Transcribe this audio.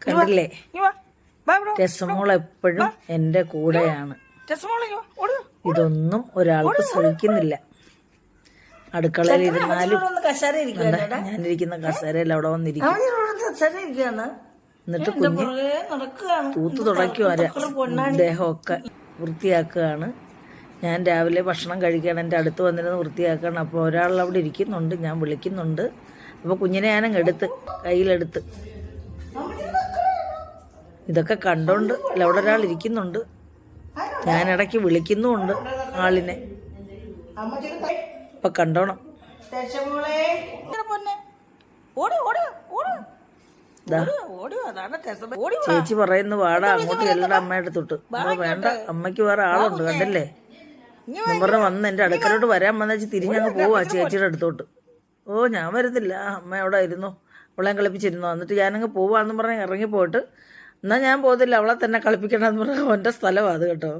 കണ്ടില്ലേ, ടെസ്മോൾ എപ്പോഴും എൻ്റെ കൂടെയാണ്. ഇതൊന്നും ഒരാൾക്ക് സഹിക്കുന്നില്ല. അടുക്കളയിൽ ഇരുന്നാലും ഞാനിരിക്കുന്ന കസേരയിൽ അവിടെ വന്നിരിക്കും. എന്നിട്ട് കുഞ്ഞ് തൂത്ത് തുടയ്ക്കുവാ, ദേഹമൊക്കെ വൃത്തിയാക്കുകയാണ്. ഞാൻ രാവിലെ ഭക്ഷണം കഴിക്കുകയാണ്, എൻ്റെ അടുത്ത് വന്നിരുന്ന് വൃത്തിയാക്കുകയാണ്. അപ്പോൾ ഒരാൾ അവിടെ ഇരിക്കുന്നുണ്ട്, ഞാൻ വിളിക്കുന്നുണ്ട്. അപ്പോൾ കുഞ്ഞിനെ ഞാനങ്ങ് കയ്യിലെടുത്ത് ഇതൊക്കെ കണ്ടോണ്ട് അല്ല, അവിടെ ഒരാൾ ഇരിക്കുന്നുണ്ട്. ഞാനിടയ്ക്ക് വിളിക്കുന്നുമുണ്ട് ആളിനെ. അപ്പൊ കണ്ടോണം. ചേച്ചി പറയുന്നു വാടാ അങ്ങോട്ട് ചെല്ലട അമ്മയുടെ തൊട്ട്. വേണ്ട, അമ്മയ്ക്ക് വേറെ ആളുണ്ട്, കണ്ടല്ലേ ഞാൻ പറഞ്ഞ വന്ന് എൻ്റെ അടുക്കലോട്ട് വരാൻ വന്നേച്ച് തിരിഞ്ഞങ്ങ് പോവാ ചേച്ചിയുടെ അടുത്തോട്ട്. ഓ ഞാൻ വരുന്നില്ല, അമ്മ അവിടെ ഇരുന്നു, അവളെ കളിപ്പിച്ചിരുന്നു. എന്നിട്ട് ഞാനങ്ങ് പോവാന്ന് പറഞ്ഞ് ഇറങ്ങിപ്പോയിട്ട്, എന്നാൽ ഞാൻ പോകുന്നില്ല, അവളെ തന്നെ കളിപ്പിക്കണമെന്ന് പറഞ്ഞാൽ അവൻ്റെ സ്ഥലമാണ് അത് കേട്ടോ.